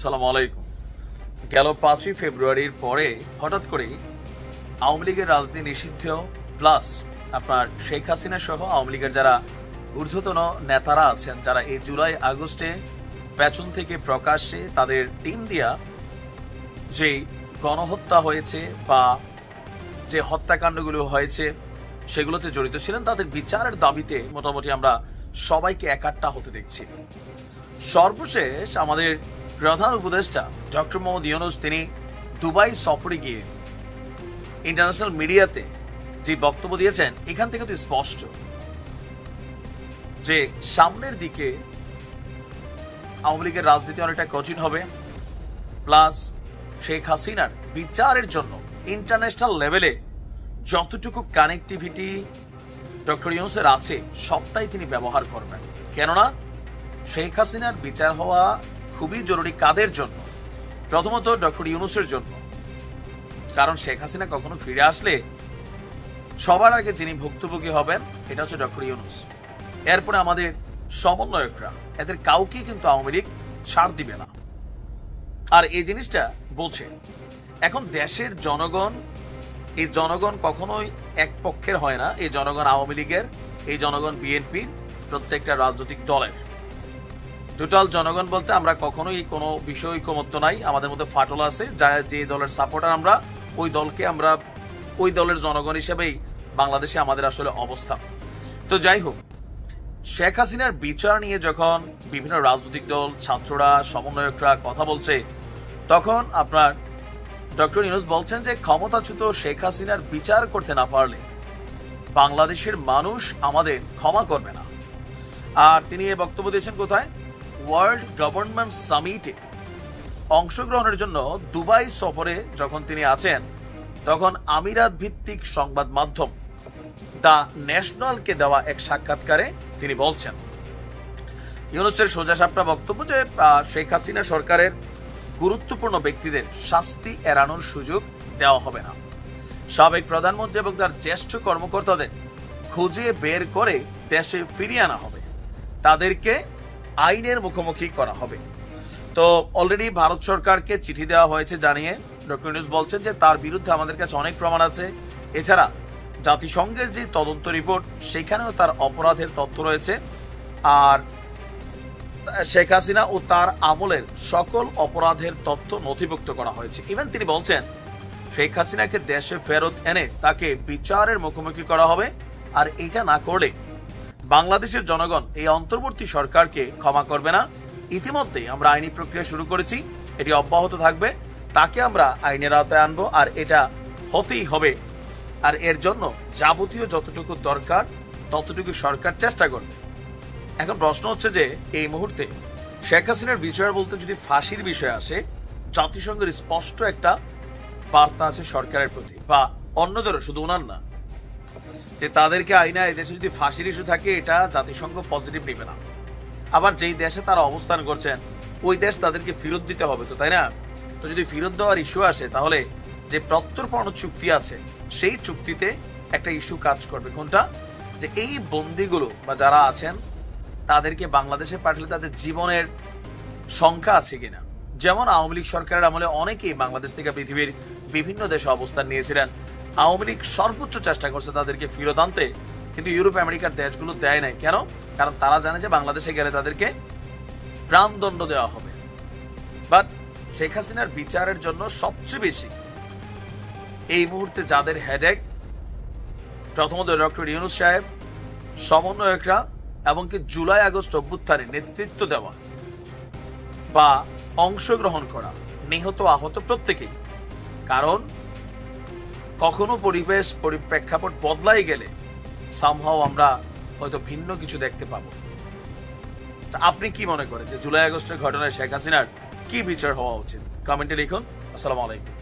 সালামু আলাইকুম। গেল 5ই ফেব্রুয়ারির পরে হঠাৎ করেই আওয়ামী লীগের রাজনীতি নিষিদ্ধ প্লাস আপনার শেখ হাসিনা সহ আওয়ামী লীগের যারা ঊর্ধ্বতন নেতারা আছেন, যারা এই জুলাই আগস্টে পেছন থেকে প্রকাশ্যে তাদের টিম দিয়া যে গণহত্যা হয়েছে বা যে হত্যাকাণ্ডগুলো হয়েছে সেগুলোতে জড়িত ছিলেন, তাদের বিচারের দাবিতে মোটামুটি আমরা সবাইকে একাট্টা হতে দেখছি। সর্বশেষ আমাদের প্রধান উপদেষ্টা ডক্টর মোহাম্মদ ইউনূস তিনি দুবাই সফরে গিয়ে ইন্টারন্যাশনাল মিডিয়াতে যে বক্তব্য দিয়েছেন, এখান থেকে তো স্পষ্ট যে সামনের দিকে আওয়ামী লীগের রাজনীতি অনেকটা কঠিন হবে, প্লাস শেখ হাসিনার বিচারের জন্য ইন্টারন্যাশনাল লেভেলে যতটুকু কানেক্টিভিটি ডক্টর ইউনূসের আছে সবটাই তিনি ব্যবহার করবেন। কেননা শেখ হাসিনার বিচার হওয়া খুবই জরুরি। কাদের জন্য? প্রথমত ডক্টর ইউনূসের জন্য, কারণ শেখ হাসিনা কখনো ফিরে আসলে সবার আগে যিনি ভুক্তভোগী হবেন এটা হচ্ছে ডক্টর ইউনূস। এরপরে আমাদের সমন্বয়করা, এদের কাউকে কিন্তু আওয়ামী লীগ ছাড় দিবে না, আর এই জিনিসটা বোঝে। এখন দেশের জনগণ, এই জনগণ কখনোই এক পক্ষের হয় না। এই জনগণ আওয়ামী লীগের, এই জনগণ বিএনপির, প্রত্যেকটা রাজনৈতিক দলের টোটাল জনগণ বলতে আমরা কখনোই কোনো বিষয় ঐকমত্য নাই। আমাদের মধ্যে ফাটল আছে, যা যে দলের সাপোর্টার আমরা ওই দলকে আমরা ওই দলের জনগণ হিসেবেই বাংলাদেশে আমাদের আসলে অবস্থা। তো যাই হোক, শেখ হাসিনার বিচার নিয়ে যখন বিভিন্ন রাজনৈতিক দল, ছাত্ররা, সমন্বয়করা কথা বলছে, তখন আপনার ডক্টর ইউনূস বলছেন যে ক্ষমতাচ্যুত শেখ হাসিনার বিচার করতে না পারলে বাংলাদেশের মানুষ আমাদের ক্ষমা করবে না। আর তিনি এই বক্তব্য দিয়েছেন কোথায়? ওয়ার্ল্ড গভর্নমেন্ট সামিটে অংশগ্রহণের জন্য দুবাই সফরে যখন তিনি আছেন, তখন আমিরাত ভিত্তিক সংবাদ মাধ্যম দ্য ন্যাশনালকে দেওয়া এক সাক্ষাৎকারে তিনি বলছেন, ইউনূসের সোজাসাপটা বক্তব্য যে শেখ হাসিনা সরকারের গুরুত্বপূর্ণ ব্যক্তিদের শাস্তি এড়ানোর সুযোগ দেওয়া হবে না। সাবেক প্রধানমন্ত্রী এবং তার জ্যেষ্ঠ কর্মকর্তাদের খুঁজে বের করে দেশে ফিরিয়ে আনা হবে, তাদেরকে আইনের মুখোমুখি করা হবে। তো অলরেডি ভারত সরকারকে চিঠি দেওয়া হয়েছে জানিয়ে ডক্টর ইউনূস বলছেন যে তার বিরুদ্ধে আমাদের কাছে অনেক প্রমাণ আছে। এছাড়া জাতিসংঘের যে তদন্ত রিপোর্ট, সেখানেও তার অপরাধের তথ্য রয়েছে। আর শেখ হাসিনা ও তার আমলের সকল অপরাধের তথ্য নথিভুক্ত করা হয়েছে। ইভেন তিনি বলছেন শেখ হাসিনাকে দেশে ফেরত এনে তাকে বিচারের মুখোমুখি করা হবে, আর এটা না করলে বাংলাদেশের জনগণ এই অন্তর্বর্তী সরকারকে ক্ষমা করবে না। ইতিমধ্যেই আমরা আইনি প্রক্রিয়া শুরু করেছি, এটি অব্যাহত থাকবে, তাকে আমরা আইনের আওতায় আনবো, আর এটা হতেই হবে। আর এর জন্য যাবতীয় যতটুকু দরকার ততটুকু সরকার চেষ্টা করবে। এখন প্রশ্ন হচ্ছে যে এই মুহূর্তে শেখ হাসিনার বিচার বলতে যদি ফাঁসির বিষয় আসে, জাতিসংঘের স্পষ্ট একটা বার্তা আছে সরকারের প্রতি, বা অন্যদেরও, শুধু ওনার না, যে তাদেরকে আইনা এদেশে যদি ফাঁসির ইস্যু থাকে এটা জাতিসংঘ পজিটিভ নেবে না। আবার যেই দেশে তারা অবস্থান করছেন ওই দেশ তাদেরকে ফেরত দিতে হবে, তো তাই না? তো যদি ফেরত দেওয়ার ইস্যু আসে, তাহলে যে প্রত্যর্পণ চুক্তি আছে সেই চুক্তিতে একটা ইস্যু কাজ করবে। কোনটা? যে এই বন্দীগুলো বা যারা আছেন তাদেরকে বাংলাদেশে পাঠালে তাদের জীবনের সংখ্যা আছে কিনা। যেমন আওয়ামী লীগ সরকারের আমলে অনেকেই বাংলাদেশ থেকে পৃথিবীর বিভিন্ন দেশে অবস্থান নিয়েছিলেন। আওয়ামী লীগ সর্বোচ্চ চেষ্টা করছে তাদেরকে ফেরত আনতে, কিন্তু ইউরোপ আমেরিকার দেশগুলো দেয় নাই। কেন? কারণ তারা জানে যে বাংলাদেশে গেলে তাদেরকে প্রাণদণ্ড দেওয়া হবে। বাট শেখ হাসিনার বিচারের জন্য সবচেয়ে বেশি এই মুহূর্তে যাদের হেডেক, প্রথমত ডক্টর ইউনূস সাহেব, সমন্বয়করা, এবং কি জুলাই আগস্ট অভ্যুত্থানে নেতৃত্ব দেওয়া বা অংশগ্রহণ করা নিহত আহত প্রত্যেকেই। কারণ কখনো পরিবেশ প্রেক্ষাপট বদলাই গেলে সামহাও আমরা হয়তো ভিন্ন কিছু দেখতে পাবো। আপনি কি মনে করেন যে জুলাই আগস্টের ঘটনায় শেখ হাসিনার কি বিচার হওয়া উচিত? কমেন্টে লিখুন। আসসালামু আলাইকুম।